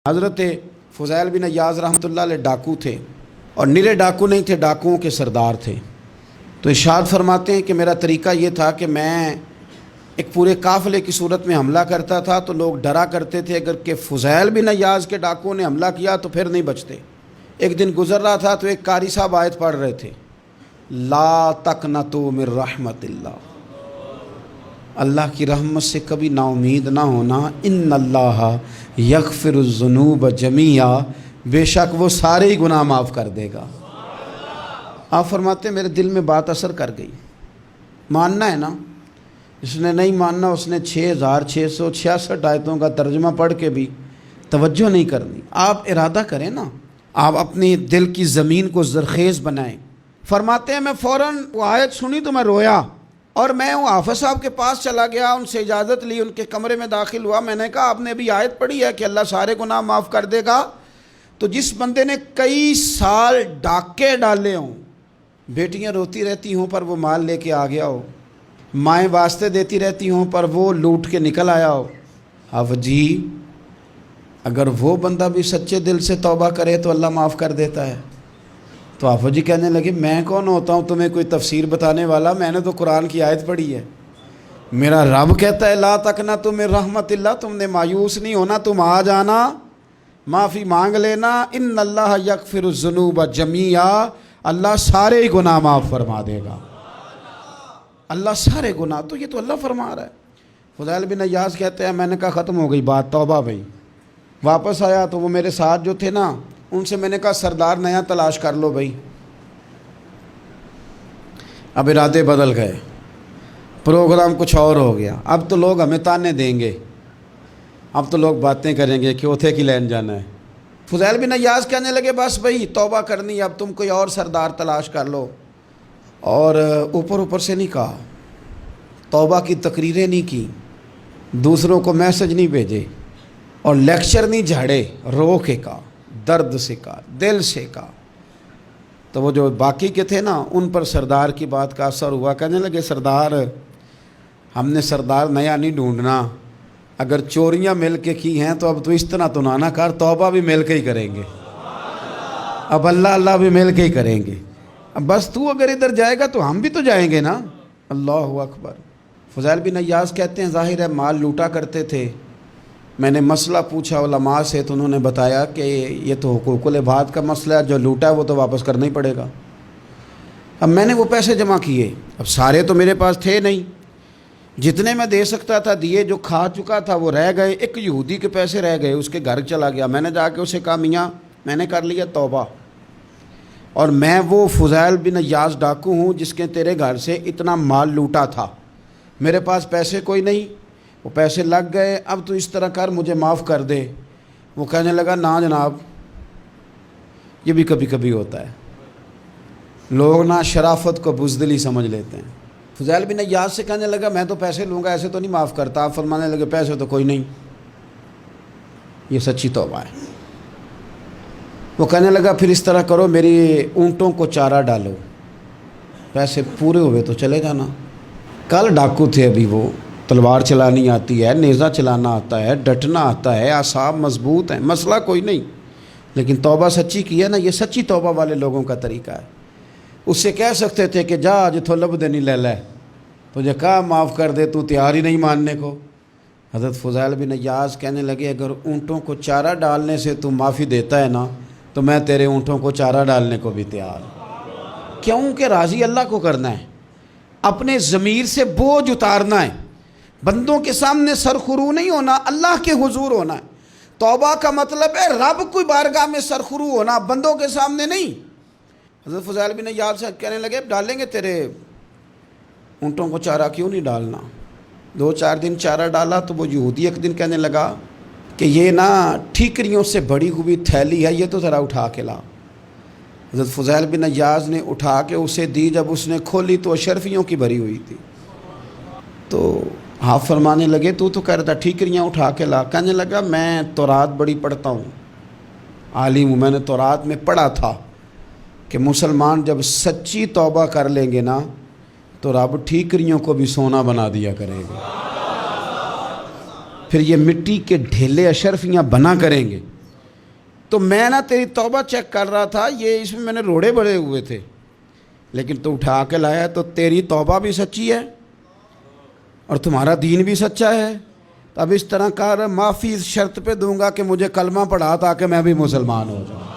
حضرت فضیل بن عیاض رحمۃ اللہ علیہ ڈاکو تھے، اور نرے ڈاکو نہیں تھے، ڈاکوؤں کے سردار تھے۔ تو ارشاد فرماتے ہیں کہ میرا طریقہ یہ تھا کہ میں ایک پورے قافلے کی صورت میں حملہ کرتا تھا تو لوگ ڈرا کرتے تھے اگر کہ فضیل بن عیاض کے ڈاکوؤں نے حملہ کیا تو پھر نہیں بچتے۔ ایک دن گزر رہا تھا تو ایک قاری صاحب آیت پڑھ رہے تھے، لا تقنطوا من رحمت اللہ، اللہ کی رحمت سے کبھی نا امید نہ ہونا، ان اللہ یغفر الذنوب جمیعا، بے شک وہ سارے ہی گناہ معاف کر دے گا۔ آپ فرماتے ہیں میرے دل میں بات اثر کر گئی، ماننا ہے نا۔ اس نے نہیں ماننا، اس نے 6666 آیتوں کا ترجمہ پڑھ کے بھی توجہ نہیں کرنی۔ آپ ارادہ کریں نا، آپ اپنی دل کی زمین کو زرخیز بنائیں۔ فرماتے ہیں میں فوراً وہ آیت سنی تو میں رویا، اور میں وہ حافظ صاحب کے پاس چلا گیا، ان سے اجازت لی، ان کے کمرے میں داخل ہوا۔ میں نے کہا آپ نے ابھی آیت پڑھی ہے کہ اللہ سارے گناہ معاف کر دے گا؟ تو جس بندے نے کئی سال ڈاکے ڈالے ہوں، بیٹیاں روتی رہتی ہوں پر وہ مال لے کے آ گیا ہو، مائیں واسطے دیتی رہتی ہوں پر وہ لوٹ کے نکل آیا ہو، اب جی اگر وہ بندہ بھی سچے دل سے توبہ کرے تو اللہ معاف کر دیتا ہے۔ تو آفو جی کہنے لگے میں کون ہوتا ہوں تمہیں کوئی تفسیر بتانے والا، میں نے تو قرآن کی آیت پڑھی ہے، میرا رب کہتا ہے لا تقنطوا من رحمت اللہ، تم نے مایوس نہیں ہونا، تم آ جانا، معافی مانگ لینا، ان اللہ یغفر الذنوب جمیعا، اللہ سارے ہی گناہ معاف فرما دے گا، اللہ سارے گناہ۔ تو یہ تو اللہ فرما رہا ہے۔ فضیل بن عیاض کہتے ہیں میں نے کہا ختم ہو گئی بات، توبہ بھائی۔ واپس آیا تو وہ میرے ساتھ جو تھے نا، ان سے میں نے کہا سردار نیا تلاش کر لو بھائی۔ اب ارادے بدل گئے، پروگرام کچھ اور ہو گیا۔ اب تو لوگ ہمیں تانے دیں گے، اب تو لوگ باتیں کریں گے کہ اوتھے کی لین جانا ہے۔ فضیل بن عیاض کہنے لگے بس بھائی توبہ کرنی، اب تم کوئی اور سردار تلاش کر لو۔ اور اوپر سے نہیں کہا، توبہ کی تقریریں نہیں کی، دوسروں کو میسج نہیں بھیجے، اور لیکچر نہیں جھاڑے، رو کے کہا، درد سے کہا، دل سے کہا۔ تو وہ جو باقی کے تھے نا، ان پر سردار کی بات کا اثر ہوا۔ کہنے لگے سردار ہم نے سردار نیا نہیں ڈھونڈنا، اگر چوریاں مل کے کی ہیں تو اب تو اس طرح تو نہ کر، توبہ بھی مل کے ہی کریں گے، اب اللہ بھی مل کے ہی کریں گے، اب بس تو اگر ادھر جائے گا تو ہم بھی تو جائیں گے نا۔ اللہ اکبر۔ فضیل بن عیاض کہتے ہیں ظاہر ہے مال لوٹا کرتے تھے، میں نے مسئلہ پوچھا علماء سے تو انہوں نے بتایا کہ یہ تو حقوق العباد کا مسئلہ ہے، جو لوٹا ہے وہ تو واپس کرنا ہی پڑے گا۔ اب میں نے وہ پیسے جمع کیے، اب سارے تو میرے پاس تھے نہیں، جتنے میں دے سکتا تھا دیے، جو کھا چکا تھا وہ رہ گئے۔ ایک یہودی کے پیسے رہ گئے، اس کے گھر چلا گیا، میں نے جا کے اسے کہا میاں میں نے کر لیا توبہ، اور میں وہ فضیل بن عیاض ڈاکو ہوں جس کے تیرے گھر سے اتنا مال لوٹا تھا، میرے پاس پیسے کوئی نہیں، وہ پیسے لگ گئے، اب تو اس طرح کر مجھے معاف کر دے۔ وہ کہنے لگا نا جناب، یہ بھی کبھی کبھی ہوتا ہے، لوگ نا شرافت کو بزدلی سمجھ لیتے ہیں۔ فضیل بن عیاض سے کہنے لگا میں تو پیسے لوں گا، ایسے تو نہیں معاف کرتا۔ آپ فرمانے لگے پیسے تو کوئی نہیں، یہ سچی توبہ ہے۔ وہ کہنے لگا پھر اس طرح کرو، میری اونٹوں کو چارہ ڈالو، پیسے پورے ہوئے تو چلے جانا۔ کل ڈاکو تھے، ابھی وہ تلوار چلانی آتی ہے، نیزہ چلانا آتا ہے، ڈٹنا آتا ہے، اعصاب مضبوط ہیں، مسئلہ کوئی نہیں، لیکن توبہ سچی کی ہے نا، یہ سچی توبہ والے لوگوں کا طریقہ ہے۔ اس سے کہہ سکتے تھے کہ جا جتھو لب دینی لے لے، تجھے کہا معاف کر دے، تو تیار ہی نہیں ماننے کو۔ حضرت فضیل بن عیاض کہنے لگے اگر اونٹوں کو چارہ ڈالنے سے تو معافی دیتا ہے نا، تو میں تیرے اونٹوں کو چارہ ڈالنے کو بھی تیار ہوں۔ کیوں کہ راضی اللہ کو کرنا ہے، اپنے ضمیر سے بوجھ اتارنا ہے، بندوں کے سامنے سرخرو نہیں ہونا، اللہ کے حضور ہونا ہے۔ توبہ کا مطلب ہے رب کوئی بارگاہ میں سرخرو ہونا، بندوں کے سامنے نہیں۔ حضرت فضیل بن عیاض سے کہنے لگے ڈالیں گے تیرے اونٹوں کو چارہ، کیوں نہیں ڈالنا۔ 2-4 دن چارہ ڈالا تو وہ یہودی ایک دن کہنے لگا کہ یہ نا ٹھیکریوں سے بڑی ہوئی تھیلی ہے، یہ تو ذرا اٹھا کے لا۔ حضرت فضیل بن عیاض نے اٹھا کے اسے دی، جب اس نے کھولی تو اشرفیوں کی بھری ہوئی تھی۔ تو آپ فرمانے لگے تو کہہ رہا تھا ٹھیکریاں اٹھا کے لا۔ کہنے لگا میں تورات بڑی پڑھتا ہوں، عالم ہوں، میں نے تورات میں پڑھا تھا کہ مسلمان جب سچی توبہ کر لیں گے نا تو رب ٹھیکریوں کو بھی سونا بنا دیا کرے گا، پھر یہ مٹی کے ڈھیلے اشرفیاں بنا کریں گے، تو میں نا تیری توبہ چیک کر رہا تھا، یہ اس میں میں نے روڑے بڑے ہوئے تھے، لیکن تو اٹھا کے لایا، تو تیری توبہ بھی سچی ہے اور تمہارا دین بھی سچا ہے۔ اب اس طرح کر، معافی اس شرط پہ دوں گا کہ مجھے کلمہ پڑھا تاکہ میں بھی مسلمان ہو جاؤں۔